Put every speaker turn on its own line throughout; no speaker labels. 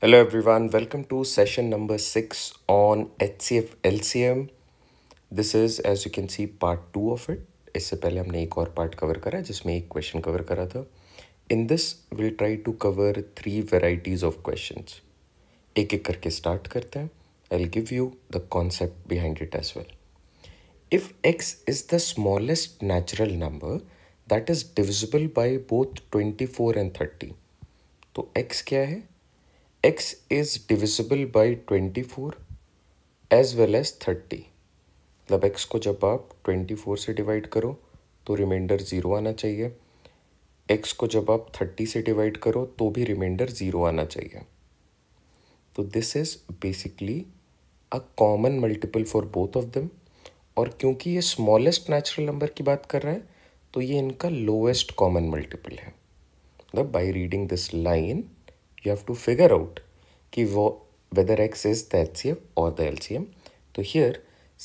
Hello everyone, welcome to session number 6 on HCF LCM. This is as you can see part 2 of it. इससे पहले हमने एक और part cover करा जिसमें एक क्वेश्चन कवर करा था. In this we'll try to cover 3 varieties of questions. एक एक करके स्टार्ट करते हैं. I'll give you the concept behind it as well. If x is the smallest natural number that is divisible by both 24 and 30, तो x क्या है? x is divisible by 24 as well as 30. मतलब x को जब आप 24 से divide करो तो रिमाइंडर ज़ीरो आना चाहिए. x को जब आप 30 से डिवाइड करो तो भी रिमाइंडर ज़ीरो आना चाहिए. तो this is basically a common multiple for both of them. और क्योंकि ये स्मॉलेस्ट नेचुरल नंबर की बात कर रहा है तो ये इनका लोएस्ट कॉमन मल्टीपल है. मतलब by reading this line you have to figure out कि वो whether x is the HCF or the LCM. तो here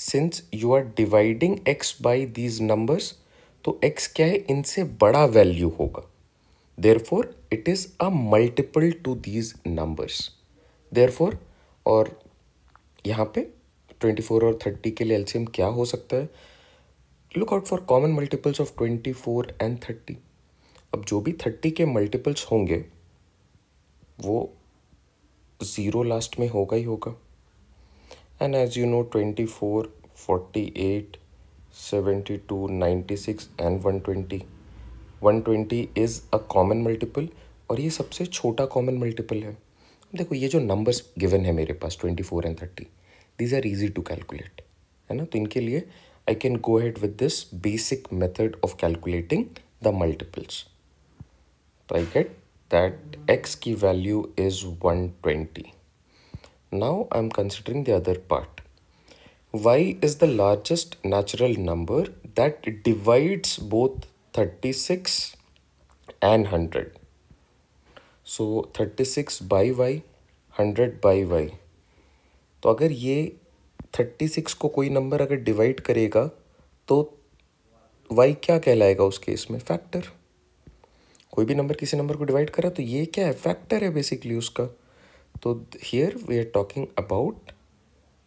since you are dividing x by these numbers तो x क्या है, इनसे बड़ा वैल्यू होगा. therefore it is a multiple to these numbers. therefore और यहाँ पे 24 और 30 के लिए LCM क्या हो सकता है? look out for common multiples of 24 and 30. अब जो भी 30 के मल्टीपल्स होंगे वो ज़ीरो लास्ट में होगा ही होगा. And as you know 24, 48, 72, 96 and 120 is a common multiple और ये सबसे छोटा कॉमन मल्टीपल है. देखो ये जो नंबर्स गिवन है मेरे पास 24 and 30, these are easy to calculate, है ना. तो इनके लिए I can go ahead with this basic method of calculating the multiples. तो आई गेट that x की value is 120. Now I'm considering the other part. Y is the largest natural number that divides both 36 and 100. So 36 by y, 100 by y. तो अगर ये 36 को कोई number अगर divide करेगा तो y क्या कहलाएगा उस केस में? फैक्टर. कोई भी नंबर किसी नंबर को डिवाइड करा तो ये क्या है? फैक्टर है बेसिकली उसका. तो here we are talking about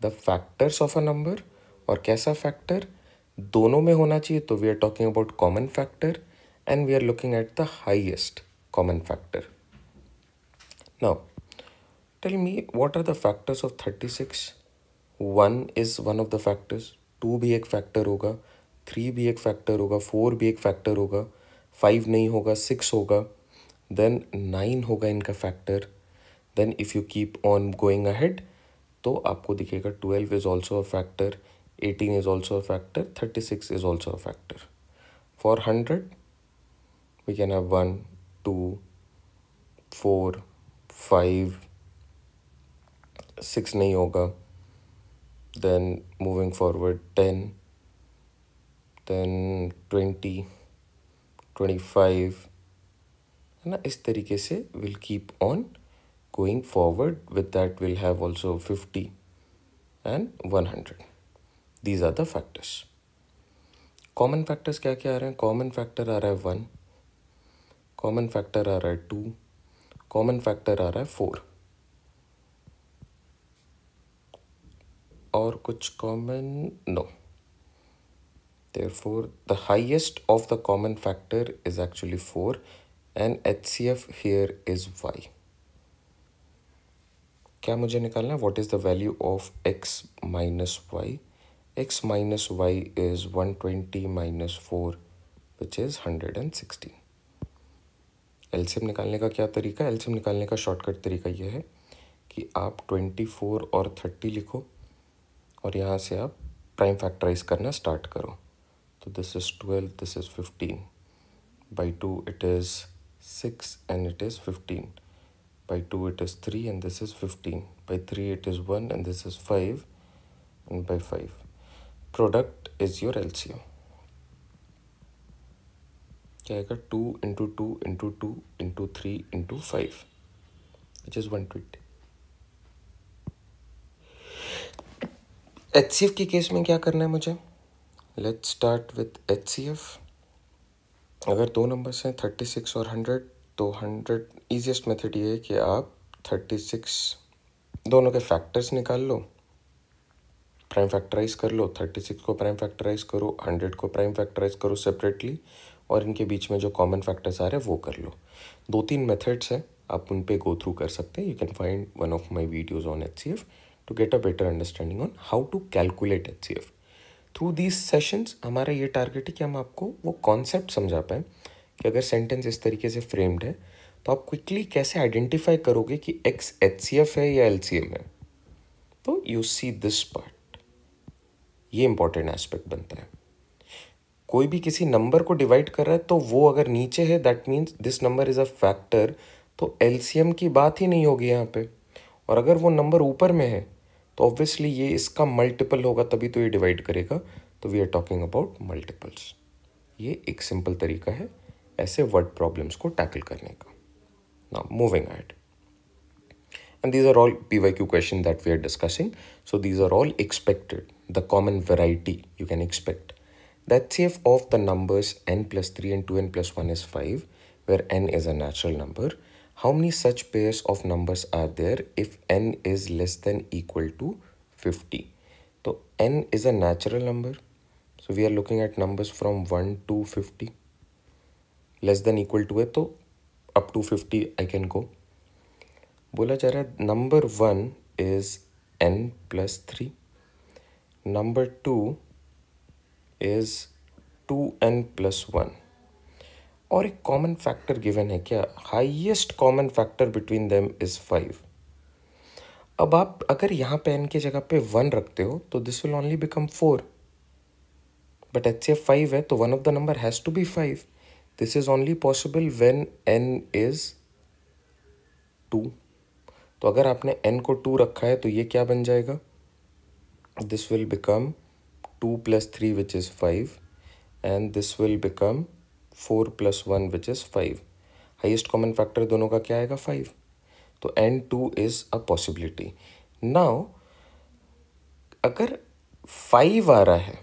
the factors of a number. और कैसा फैक्टर? दोनों में होना चाहिए. तो we are talking about common factor and we are looking at the highest common factor. Now tell me what are the factors of 36. 1 is one of the factors. 2 भी एक factor होगा, 3 भी एक फैक्टर होगा, 4 भी एक फैक्टर होगा, 5 नहीं होगा, 6 होगा, देन 9 होगा इनका factor. Then if you keep on going ahead तो आपको दिखेगा 12 is also a factor, 18 is also a factor, 36 is also a factor. For 100 we can have 1, 2, 4, 5, 6 नहीं होगा. देन मूविंग फॉरवर्ड 10, देन 20, 25, है ना. इस तरीके से will keep on going forward. With that will have also 50 and 100. These are the factors. Common factors क्या क्या आ रहे हैं? कॉमन फैक्टर आ रहा है 1, कॉमन फैक्टर आ रहा है 2, कॉमन फैक्टर आ रहा है 4. और कुछ common no. Therefore, the highest of the common factor is actually 4 and HCF here is y. क्या मुझे निकालना है? What is the value of x minus y? x minus y is 120 minus 4 which is 116. LCM निकालने का क्या तरीका? LCM निकालने का शॉर्टकट तरीका ये है कि आप 24 और 30 लिखो और यहाँ से आप प्राइम फैक्टराइज करना स्टार्ट करो. So this is 12, this is 15. By 2 it is 6 and it is 15. By 2 it is 3 and this is 15. By 3 it is 1 and this is 5. And by 5. Product is your LCM. क्या आएगा? 2 into 2 into 2 into 3 into 5 which is 120. HCF के case में क्या करना है मुझे? Let's start with HCF. अगर दो नंबर्स हैं 36 और 100 तो 100 ईजिएस्ट मेथड ये है कि आप 36 दोनों के फैक्टर्स निकाल लो, प्राइम फैक्टराइज कर लो, 36 को प्राइम फैक्टराइज करो, 100 को प्राइम फैक्टराइज करो सेपरेटली, और इनके बीच में जो कॉमन फैक्टर्स आ रहे हैं वो कर लो। 2-3 मेथड्स हैं, आप उन पे गो थ्रू कर सकते हैं। You can find one of my videos on HCF to get a better understanding on how to calculate HCF। Through these sessions हमारा ये टारगेट है कि हम आपको वो कॉन्सेप्ट समझा पाएँ कि अगर सेंटेंस इस तरीके से फ्रेम्ड है तो आप क्विकली कैसे आइडेंटिफाई करोगे कि X HCF है या LCM है। तो यू सी दिस पार्ट, ये इंपॉर्टेंट एस्पेक्ट बनता है। कोई भी किसी नंबर को डिवाइड कर रहा है तो वो अगर नीचे है that means this number is a factor, तो LCM की बात ही नहीं होगी यहाँ पे। और अगर वो नंबर ऊपर में है तो ऑब्वियसली ये इसका मल्टीपल होगा, तभी तो ये डिवाइड करेगा। तो we are talking about multiples. ये एक सिंपल तरीका है ऐसे वर्ड प्रॉब्लम्स को टैकल करने का। Now moving ahead, and these are all PYQ questions that we are discussing, so these are all expected. The common variety you can expect, the HCF of the numbers n plus 3 and 2n plus 1 is 5, where n is a natural number. How many such pairs of numbers are there if n is less than equal to 50? So n is a natural number, so we are looking at numbers from 1 to 50. Less than equal to है तो up to 50 I can go. बोला जा रहा है number 1 is n plus 3, number 2 is 2n plus 1, और एक common factor given है क्या, highest common factor between them is 5। अब आप अगर यहाँ पे n की जगह पे 1 रखते हो तो this will only become 4, but HCF 5 है तो one of the number has to be 5। This is only possible when n is 2। तो अगर आपने n को 2 रखा है तो ये क्या बन जाएगा, this will become 2 plus 3 which is 5, and this will become 4 plus 1 which is 5। Highest common factor दोनों का क्या आएगा, 5। तो n2 is a possibility. Now अगर 5 आ रहा है,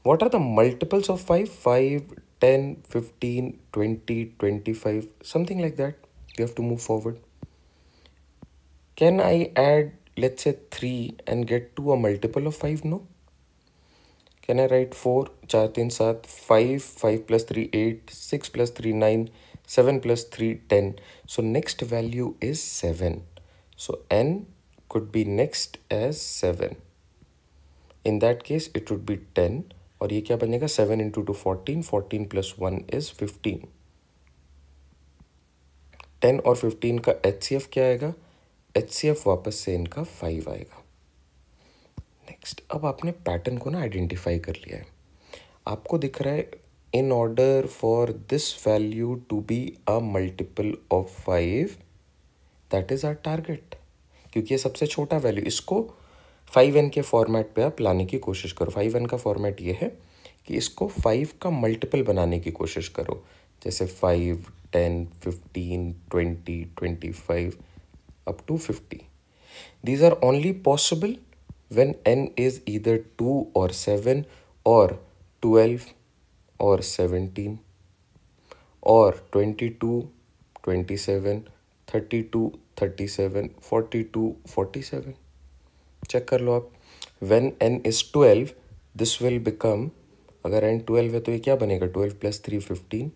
what are the multiples of 5? 5, 10, 15, 20, 25, something like that. You have to move forward. Can I add, let's say 3 and get to a multiple of 5? No. Can I write 4, 4, 3, 7, 5, 5 plus 3, 8, 6 plus 3, 9, 7 plus 3, 10. So next value is 7. So n could be next as 7. In that case, it would be 10. और ये क्या बनेगा, 7 into 2, 14, 14 plus 1 is 15. 10 और 15 का HCF क्या आएगा, HCF वापस से इनका 5 आएगा। नेक्स्ट, अब आपने पैटर्न को ना आइडेंटिफाई कर लिया है, आपको दिख रहा है in order for this value to be a multiple of 5, that is our target. क्योंकि ये सबसे छोटा वैल्यू, इसको 5n के फॉर्मेट पे आप लाने की कोशिश करो। 5n का फॉर्मेट ये है कि इसको 5 का मल्टीपल बनाने की कोशिश करो, जैसे 5, 10, 15, 20, 25 up to 50. These are only possible when n is either 2 or 7 or 12 or 17 or 22, 27, 32, 37, 42, 47. Check कर लो आप। When n is 12, this will become, अगर n 12 है तो ये क्या बनेगा, 12 plus 3, 15,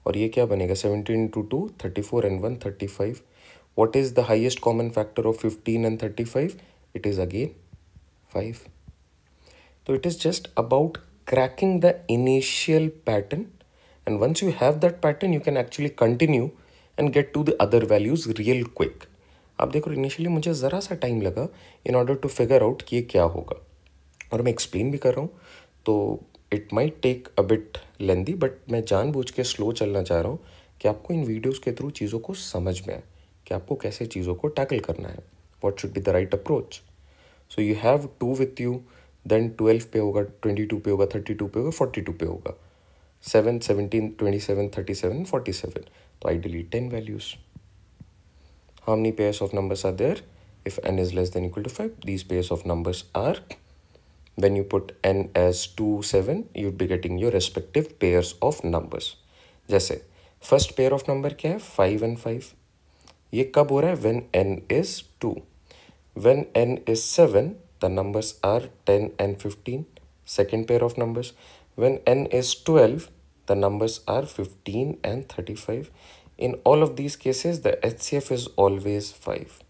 और ये क्या बनेगा, 17 into 2, 34 and 1, 35. What is the highest common factor of 15 and 35? It is again 5. So it is just about cracking the initial pattern, and once you have that pattern you can actually continue and get to the other values real quick. आप देखो initially मुझे ज़रा सा time लगा in order to figure out कि ये क्या होगा, और मैं एक्सप्लेन भी कर रहा हूँ तो it might take a bit lengthy, but मैं जानबूझ के स्लो चलना चाह रहा हूँ कि आपको इन वीडियोस के थ्रू चीज़ों को समझ में आए कि आपको कैसे चीज़ों को टैकल करना है, what should be the right approach. So you have 2 with you, then 12 पे होगा, 22 पे होगा, 32 पे होगा, 42 पे होगा, 7, 17, 27, 37, 47. तो ideally 10 values. How many pairs of numbers are there? If n is less than equal to 5, these pairs of numbers are, when you put n as 2, 7, you'd be getting your respective pairs of numbers. जैसे first pair of number क्या है, 5 and 5, ये कब हो रहा है? When n is 2. When n is 7, the numbers are 10 and 15, second pair of numbers. When n is 12, the numbers are 15 and 35. In all of these cases, the HCF is always 5.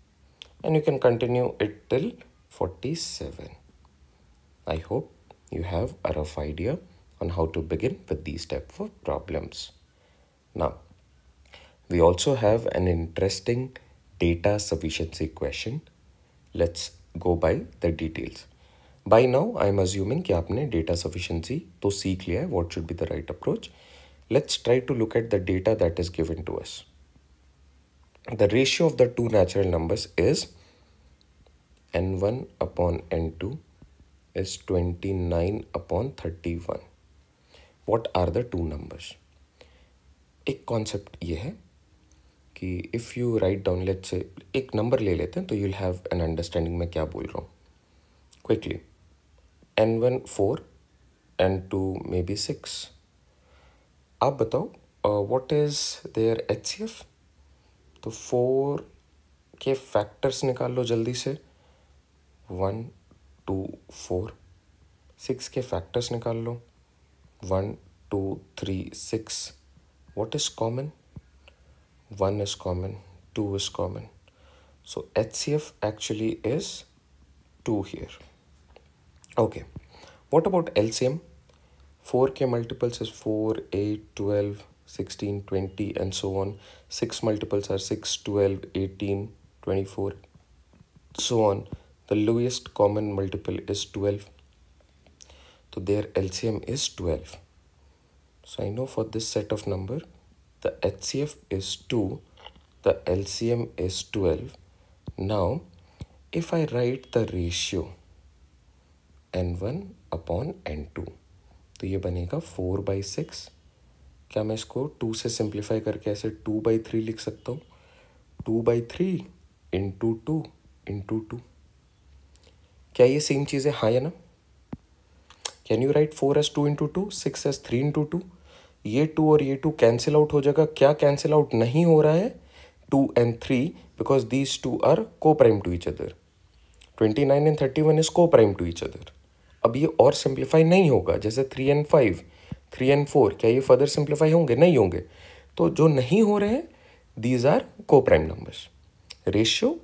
And you can continue it till 47. I hope you have a rough idea on how to begin with these type of problems. Now, we also have an interesting data sufficiency question. Let's go by the details. By now, I'm assuming कि आपने data sufficiency तो सीख लिया है. What should be the right approach? Let's try to look at the data that is given to us. The ratio of the two natural numbers is n1 upon n2 is 29 upon 31. What are the two numbers? एक concept ये है कि if you write down, let's say एक number ले लेते हैं तो you'll have an understanding मैं क्या बोल रहा हूँ. Quickly, n1 4, n2 may be 6. आप बताओ व्हाट इज़ देयर HCF. तो 4 के फैक्टर्स निकाल लो जल्दी से. 1 2 4. 6 के फैक्टर्स निकाल लो. 1 2 3 6. What is common? 1 is common, 2 is common. So HCF actually is 2 here. Okay. What about LCM? 4 के multiples is 4, 8, 12, 16, 20 and so on. 6 multiples are 6, 12, 18, 24, so on. The lowest common multiple is 12. So their LCM is 12. So I know for this set of number, the HCF is 2, the LCM is 12. Now, if I write the ratio n1 upon n2, तो ये बनेगा 4/6. क्या मैं इसको 2 से simplify करके ऐसे 2/3 लिख सकता हूँ? 2/3 इंटू 2 इंटू 2. क्या ये सेम चीज़ है? हाँ या ना? Can you right 4 as 2 into 2, 6 as 3 into 2? ये 2 और ये 2 कैंसिल आउट हो जाएगा. क्या कैंसिल आउट नहीं हो रहा है? 2 and 3 because these two are co-prime to each other. 29 and 31 is co-prime to each other. अब ये और सिंप्लीफाई नहीं होगा. जैसे 3 and 5, 3 and 4, क्या ये फर्दर सिंप्लीफाई होंगे? नहीं होंगे. तो जो नहीं हो रहे हैं, these are co-prime numbers. Ratio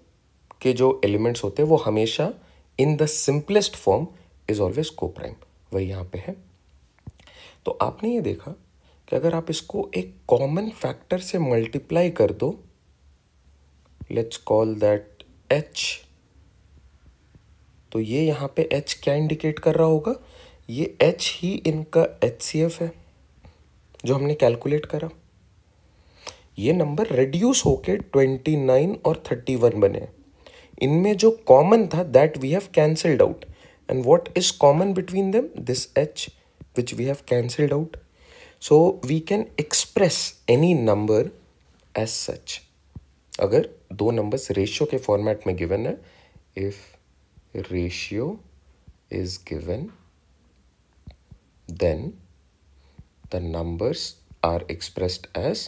के जो एलिमेंट्स होते हैं वो हमेशा in the simplest form is always co-prime. वही यहाँ पे है. तो आपने ये देखा कि अगर आप इसको एक कॉमन फैक्टर से मल्टीप्लाई कर दो, लेट्स कॉल दैट h, तो ये यहाँ पे h क्या इंडिकेट कर रहा होगा? ये h ही इनका HCF है जो हमने कैलकुलेट करा. ये नंबर रिड्यूस होके 29 और 31 बने. इनमें जो कॉमन था that we have cancelled out. And what is common between them? This h which we have cancelled out. So we can express any number as such. अगर दो नंबर्स रेशियो के format में गिवन है, if ratio is given, then the numbers are expressed as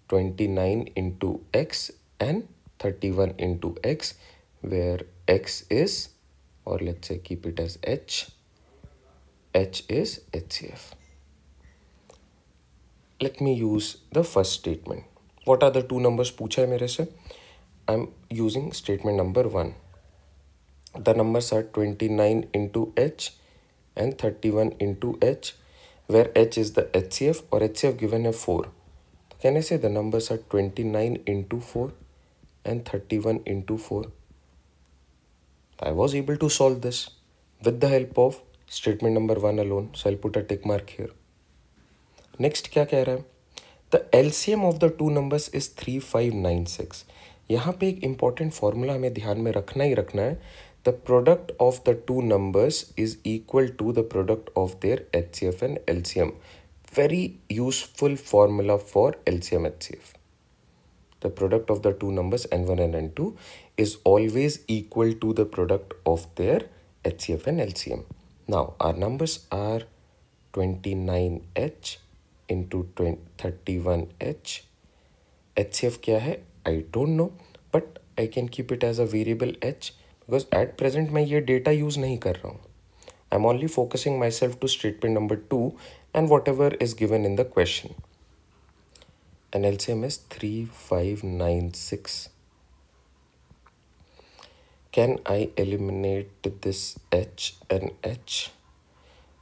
29 into x and 31 into x, where x is, or let's say keep it as h is HCF. Let me use the first statement. What are the two numbers पूछा है मेरे से? I'm using statement number 1. The numbers are 29 into h and 31 into h, where h is the HCF और HCF given है 4. तो can I say the numbers are 29 into 4 and 31 into 4? I was able to solve this with the help of statement number 1 alone. So I'll put a tick mark here. Next क्या कह रहा है? The LCM of the two numbers is 3596. यहाँ पे एक important formula हमें ध्यान में रखना ही रखना है. The product of the two numbers is equal to the product of their HCF and LCM. Very useful formula for LCM HCF. The product of the two numbers n1 and n2 is always equal to the product of their HCF and LCM. Now our numbers are 29h into 31h. HCF क्या है? I don't know, but I can keep it as a variable h because at present मैं ये data use नहीं कर रहा हूँ. I'm only focusing myself to statement number 2 and whatever is given in the question. And LCM is 3596. Can I eliminate this h and h?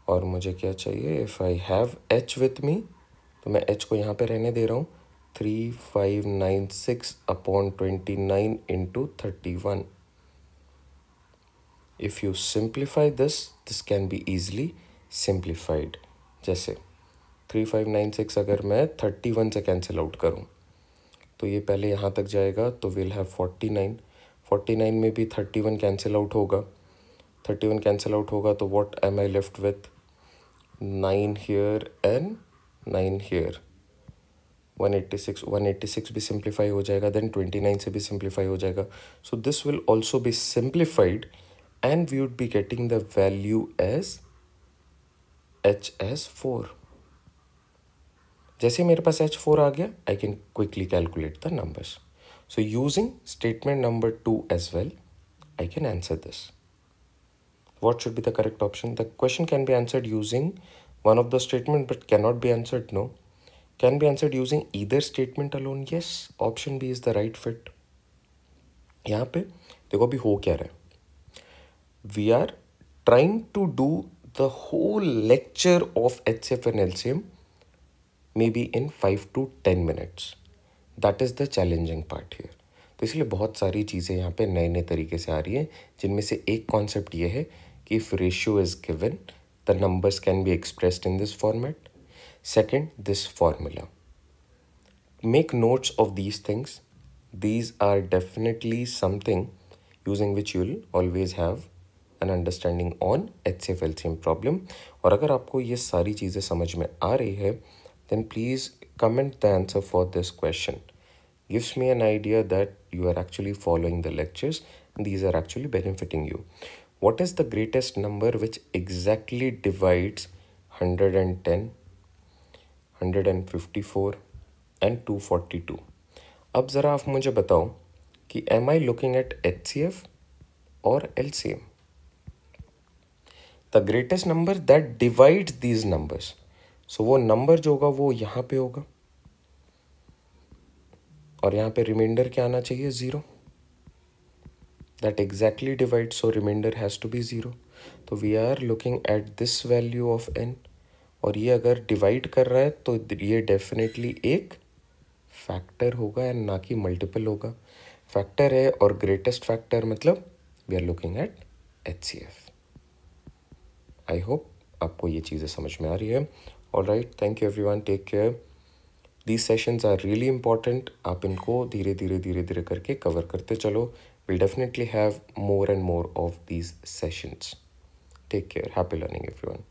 और मुझे क्या चाहिए? If I have h with me, तो मैं h को यहाँ पे रहने दे रहा हूँ. 3596 upon 29 into 31. If you simplify this can be easily simplified. जैसे 3596 अगर मैं 31 से कैंसिल आउट करूँ तो ये पहले यहाँ तक जाएगा, तो we'll have 49. 49 में भी 31 कैंसिल आउट होगा. 31 कैंसिल आउट होगा तो what am I left with? 9 here and 9 here. 186 भी सिंप्लीफाई हो जाएगा, देन 29 से भी सिंप्लीफाई हो जाएगा. So this will also be simplified and we would be getting the value as h as 4. जैसे मेरे पास h4 आ गया, I can quickly calculate the numbers. So using statement number 2 as well, I can answer this. What should be the correct option? The question can be answered using one of the statement but cannot be answered. No. Can be answered using either statement alone. Yes. Option B is the right fit. यहाँ पे देखो अभी हो क्या रहा है. We are trying to do the whole lecture of HCF and LCM maybe in 5 to 10 minutes. That is the challenging part here. तो इसलिए बहुत सारी चीज़ें यहाँ पे नए नए तरीके से आ रही हैं, जिनमें से एक कॉन्सेप्ट ये है कि if ratio is given the numbers can be expressed in this format. Second, this formula. Make notes of these things. These are definitely something using which you will always have an understanding on HCF LCM problem. और अगर आपको ये सारी चीज़ें समझ में आ रही है, then please comment the answer for this question. Gives me an idea that you are actually following the lectures and these are actually benefiting you. What is the greatest number which exactly divides 110, 154 and 242? अब ज़रा आप मुझे बताओ कि am I looking at HCF और LCM? The greatest number that divides these numbers. So वो number जो होगा वो यहाँ पे होगा और यहाँ पे रिमाइंडर क्या आना चाहिए? 0. That exactly divides, so remainder has to be 0. तो we are looking at this value of n. और ये अगर डिवाइड कर रहा है तो ये डेफिनेटली एक फैक्टर होगा एंड ना कि मल्टीपल होगा. फैक्टर है और ग्रेटेस्ट फैक्टर मतलब we are looking at HCF. I hope आपको ये चीज़ें समझ में आ रही है. Alright, thank you everyone, take care. These sessions are really important. आप इनको धीरे धीरे करके कवर करते चलो. We'll definitely have more and more of these sessions. Take care. Happy learning, everyone.